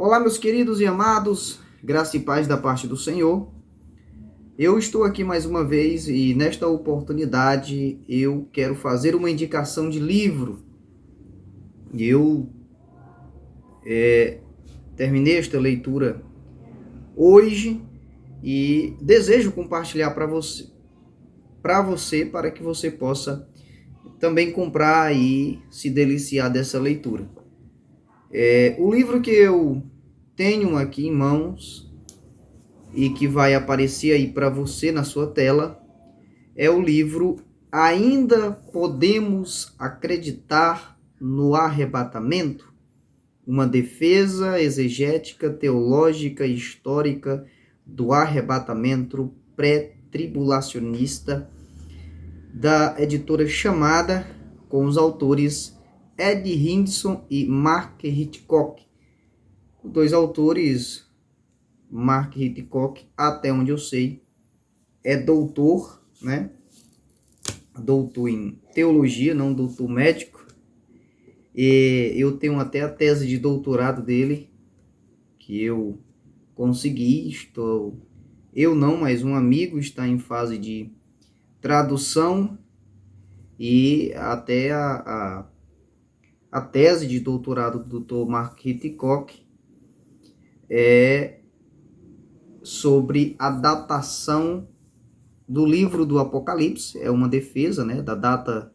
Olá, meus queridos e amados, graça e paz da parte do Senhor. Eu estou aqui mais uma vez e nesta oportunidade eu quero fazer uma indicação de livro. Eu terminei esta leitura hoje e desejo compartilhar para para que você possa também comprar e se deliciar dessa leitura. O livro que eu tenho aqui em mãos e que vai aparecer aí para você na sua tela é o livro Ainda Podemos Acreditar no Arrebatamento? Uma defesa exegética, teológica e histórica do arrebatamento pré-tribulacionista, da editora Chamada, com os autores Ed Hindson e Mark Hitchcock. Os dois autores, Mark Hitchcock, até onde eu sei, é doutor, né? Doutor em teologia, não doutor médico. E eu tenho até a tese de doutorado dele, que eu consegui. Eu não, mas um amigo está em fase de tradução, e até a tese de doutorado do Dr. Mark Hitchcock é sobre a datação do livro do Apocalipse. É uma defesa, né, da data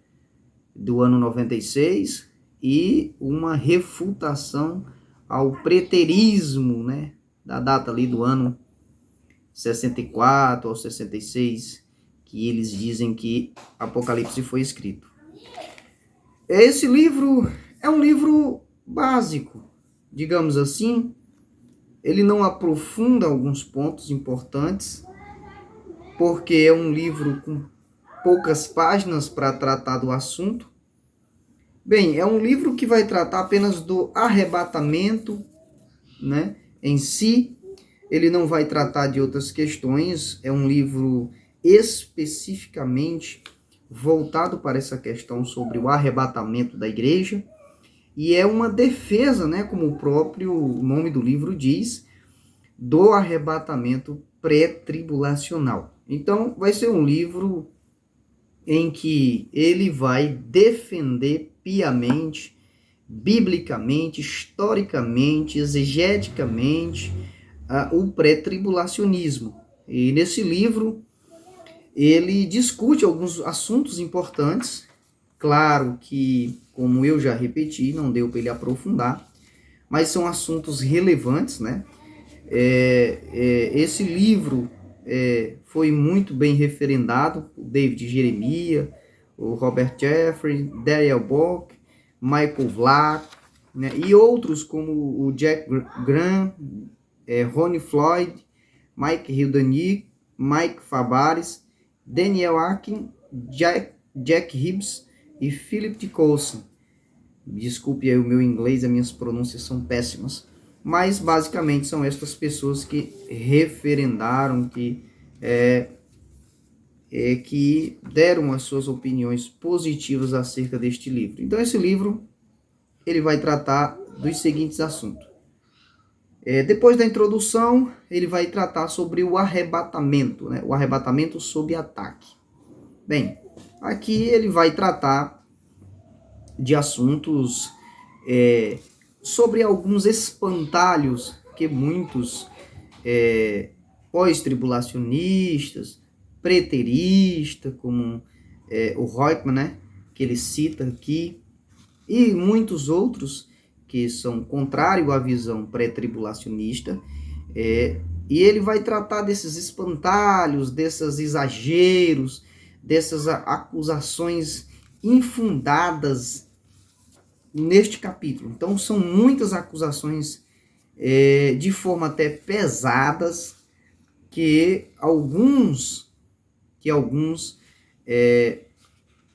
do ano 96 e uma refutação ao preterismo, né, da data ali do ano 64 ou 66, que eles dizem que Apocalipse foi escrito. Esse livro é um livro básico, digamos assim. Ele não aprofunda alguns pontos importantes, porque é um livro com poucas páginas para tratar do assunto. Bem, é um livro que vai tratar apenas do arrebatamento, né, em si. Ele não vai tratar de outras questões. É um livro especificamente voltado para essa questão sobre o arrebatamento da igreja. E é uma defesa, né, como o próprio nome do livro diz, do arrebatamento pré-tribulacional. Então, vai ser um livro em que ele vai defender piamente, biblicamente, historicamente, exegeticamente, o pré-tribulacionismo. E nesse livro, ele discute alguns assuntos importantes. Claro que, como eu já repeti, não deu para ele aprofundar, mas são assuntos relevantes, né? Esse livro foi muito bem referendado por David Jeremiah, o Robert Jeffrey, Daniel Bock, Michael Vlach, né? E outros como o Jack Graham, Ronnie Floyd, Mike Hildanick, Mike Fabares, Daniel Arkin, Jack Hibbs e Philip T. Coulson. Desculpe aí o meu inglês, as minhas pronúncias são péssimas. Mas basicamente são estas pessoas que referendaram, que deram as suas opiniões positivas acerca deste livro. Então esse livro ele vai tratar dos seguintes assuntos. Depois da introdução, ele vai tratar sobre o arrebatamento, né? O arrebatamento sob ataque. Bem, aqui ele vai tratar de assuntos sobre alguns espantalhos que muitos pós-tribulacionistas, preteristas, como o Reutemann, né, que ele cita aqui, e muitos outros que são contrários à visão pré-tribulacionista, e ele vai tratar desses espantalhos, desses exageros, dessas acusações infundadas neste capítulo. Então são muitas acusações de forma até pesadas que alguns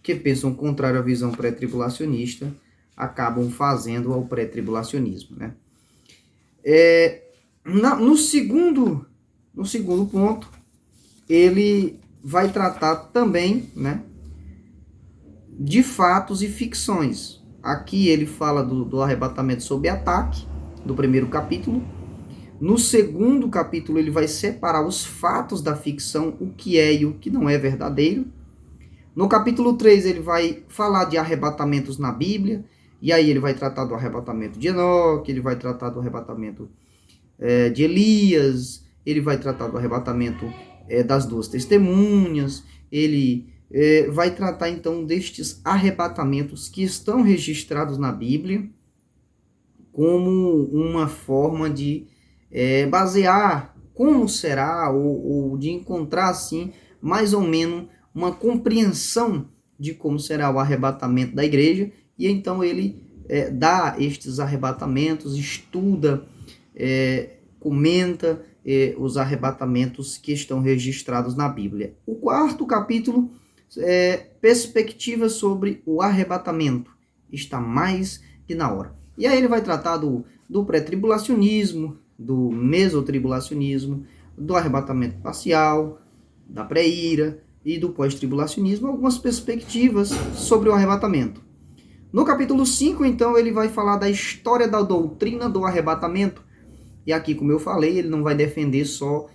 que pensam contrário à visão pré-tribulacionista acabam fazendo ao pré-tribulacionismo, né? No segundo ponto, ele vai tratar também, né, de fatos e ficções. Aqui ele fala do arrebatamento sob ataque, do primeiro capítulo. No segundo capítulo, ele vai separar os fatos da ficção, o que é e o que não é verdadeiro. No capítulo 3, ele vai falar de arrebatamentos na Bíblia, e aí ele vai tratar do arrebatamento de Enoque, ele vai tratar do arrebatamento de Elias, ele vai tratar do arrebatamento das duas testemunhas, ele vai tratar então destes arrebatamentos que estão registrados na Bíblia, como uma forma de basear como será, ou de encontrar assim, mais ou menos, uma compreensão de como será o arrebatamento da igreja, e então ele dá estes arrebatamentos, estuda, comenta os arrebatamentos que estão registrados na Bíblia. O quarto capítulo é perspectiva sobre o arrebatamento, está mais que na hora. E aí ele vai tratar do pré-tribulacionismo, do mesotribulacionismo, do arrebatamento parcial, da pré-ira e do pós-tribulacionismo, algumas perspectivas sobre o arrebatamento. No capítulo 5, então, ele vai falar da história da doutrina do arrebatamento. E aqui, como eu falei, ele não vai defender só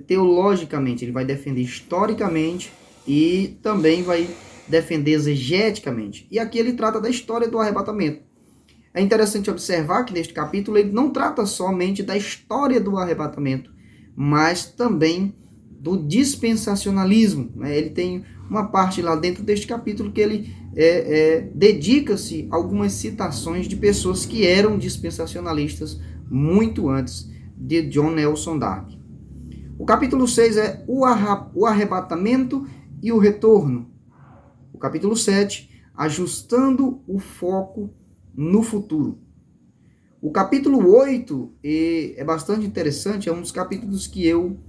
teologicamente, ele vai defender historicamente e também vai defender exegeticamente. E aqui ele trata da história do arrebatamento. É interessante observar que neste capítulo ele não trata somente da história do arrebatamento, mas também do dispensacionalismo, né? Ele tem uma parte lá dentro deste capítulo que ele dedica-se a algumas citações de pessoas que eram dispensacionalistas muito antes de John Nelson Dark. O capítulo 6 é o arrebatamento e o retorno. O capítulo 7, ajustando o foco no futuro. O capítulo 8 é bastante interessante, é um dos capítulos que eu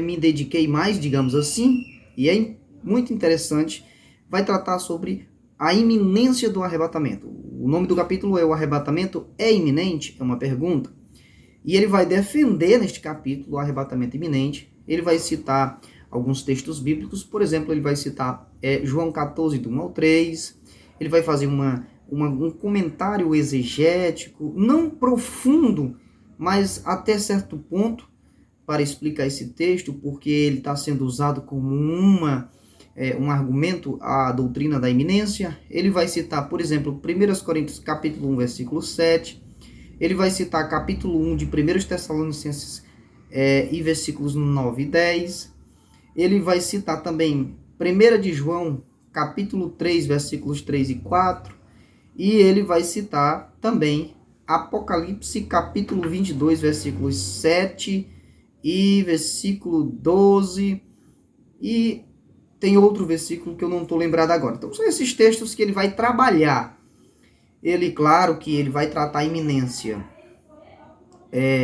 me dediquei mais, digamos assim, e é muito interessante. Vai tratar sobre a iminência do arrebatamento. O nome do capítulo é O Arrebatamento é Iminente? É uma pergunta. E ele vai defender neste capítulo o arrebatamento iminente. Ele vai citar alguns textos bíblicos, por exemplo, ele vai citar João 14, do 1 ao 3. Ele vai fazer um comentário exegético, não profundo, mas até certo ponto, para explicar esse texto, porque ele está sendo usado como um argumento à doutrina da iminência. Ele vai citar, por exemplo, 1 Coríntios capítulo 1, versículo 7. Ele vai citar capítulo 1 de 1 Tessalonicenses e versículos 9 e 10. Ele vai citar também 1 de João, capítulo 3, versículos 3 e 4. E ele vai citar também Apocalipse, capítulo 22, versículos 7 e versículo 12. E tem outro versículo que eu não estou lembrado agora. Então, são esses textos que ele vai trabalhar. Ele, claro que ele vai tratar a iminência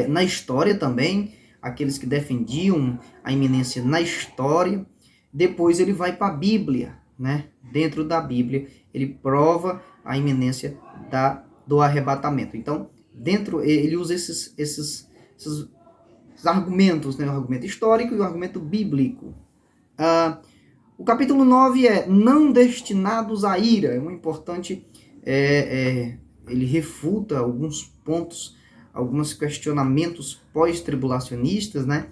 na história também, aqueles que defendiam a iminência na história. Depois ele vai para a Bíblia, né? Dentro da Bíblia, ele prova a iminência do arrebatamento. Então, ele usa esses argumentos, né? O argumento histórico e o argumento bíblico. O capítulo 9 é não destinados à ira. É um importante, ele refuta alguns pontos, alguns questionamentos pós-tribulacionistas, né?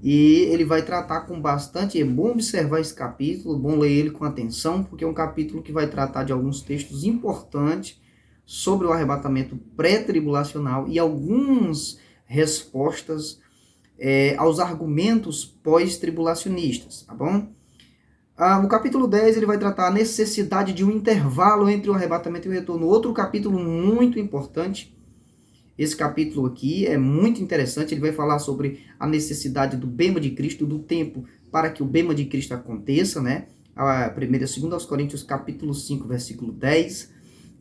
E ele vai tratar com bastante, é bom observar esse capítulo, bom ler ele com atenção, porque é um capítulo que vai tratar de alguns textos importantes sobre o arrebatamento pré-tribulacional e algumas respostas aos argumentos pós-tribulacionistas, tá bom? No capítulo 10 ele vai tratar a necessidade de um intervalo entre o arrebatamento e o retorno, outro capítulo muito importante. Esse capítulo aqui é muito interessante, ele vai falar sobre a necessidade do bema de Cristo, do tempo para que o bema de Cristo aconteça, né? A 2 Coríntios capítulo 5, versículo 10,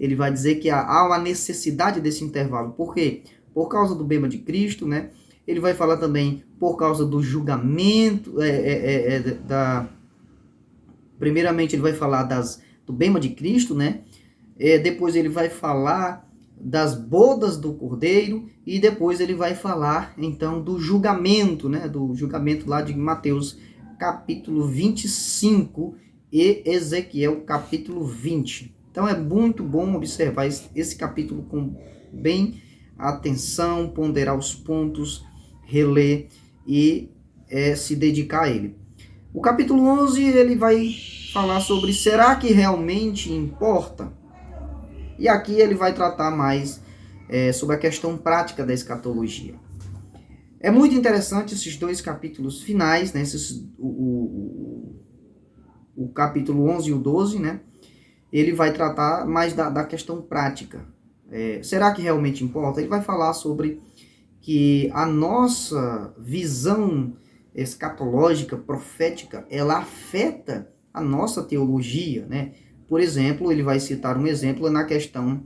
ele vai dizer que há uma necessidade desse intervalo. Por quê? Por causa do bema de Cristo, né? Ele vai falar também por causa do julgamento, primeiramente ele vai falar do bema de Cristo, né? Depois ele vai falar das bodas do Cordeiro, e depois ele vai falar, então, do julgamento, né? Do julgamento lá de Mateus, capítulo 25 e Ezequiel, capítulo 20. Então é muito bom observar esse capítulo com bem atenção, ponderar os pontos, reler e se dedicar a ele. O capítulo 11 ele vai falar sobre será que realmente importa? E aqui ele vai tratar mais sobre a questão prática da escatologia. É muito interessante esses dois capítulos finais, né? O capítulo 11 e o 12, né? Ele vai tratar mais da questão prática. Será que realmente importa? Ele vai falar sobre que a nossa visão escatológica, profética, ela afeta a nossa teologia, né? Por exemplo, ele vai citar um exemplo na questão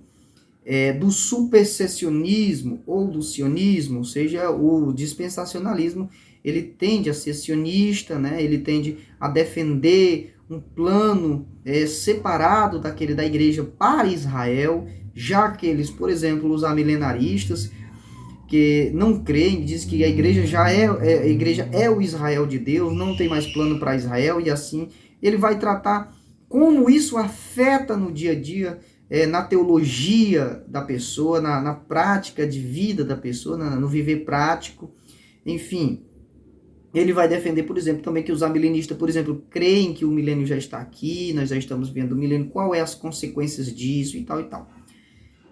do supersessionismo ou do sionismo, ou seja, o dispensacionalismo, ele tende a ser sionista, né? Ele tende a defender um plano separado daquele da igreja para Israel, já que eles, por exemplo, os amilenaristas, que não creem, diz que a igreja a igreja é o Israel de Deus, não tem mais plano para Israel, e assim ele vai tratar como isso afeta no dia a dia, na teologia da pessoa, na prática de vida da pessoa, no viver prático, enfim. Ele vai defender, por exemplo, também que os amilenistas, por exemplo, creem que o milênio já está aqui, nós já estamos vendo o milênio, qual é as consequências disso e tal e tal.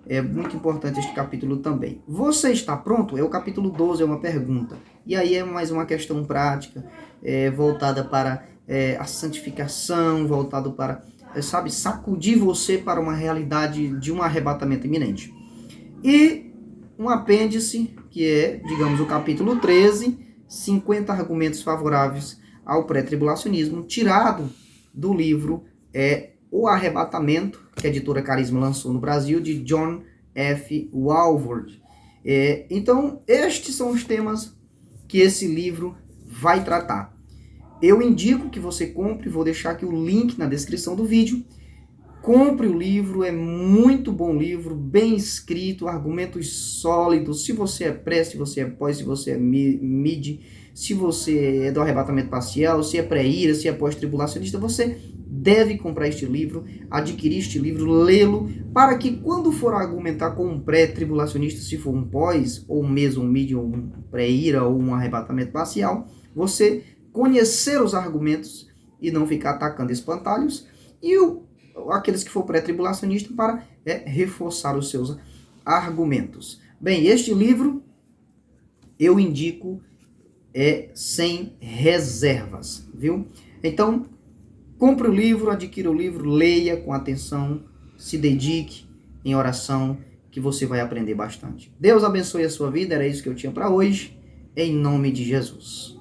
É muito importante este capítulo também. Você está pronto? O capítulo 12, é uma pergunta. E aí é mais uma questão prática, voltada para a santificação, voltado para, sacudir você para uma realidade de um arrebatamento iminente. E um apêndice, que é, digamos, o capítulo 13, 50 argumentos favoráveis ao pré-tribulacionismo, tirado do livro O Arrebatamento, que a editora Carisma lançou no Brasil, de John F. Walvoord. Então, estes são os temas que esse livro vai tratar. Eu indico que você compre, vou deixar aqui o link na descrição do vídeo. Compre o livro, é muito bom livro, bem escrito, argumentos sólidos. Se você é pré, se você é pós, se você é mid, se você é do arrebatamento parcial, se é pré-ira, se é pós-tribulacionista, você deve comprar este livro, adquirir este livro, lê-lo, para que quando for argumentar com um pré-tribulacionista, se for um pós, ou mesmo um mid, ou um pré-ira, ou um arrebatamento parcial, você conhecer os argumentos e não ficar atacando espantalhos, e aqueles que for pré-tribulacionista para reforçar os seus argumentos. Bem, este livro eu indico sem reservas, viu? Então, compre o livro, adquira o livro, leia com atenção, se dedique em oração, que você vai aprender bastante. Deus abençoe a sua vida, era isso que eu tinha para hoje, em nome de Jesus.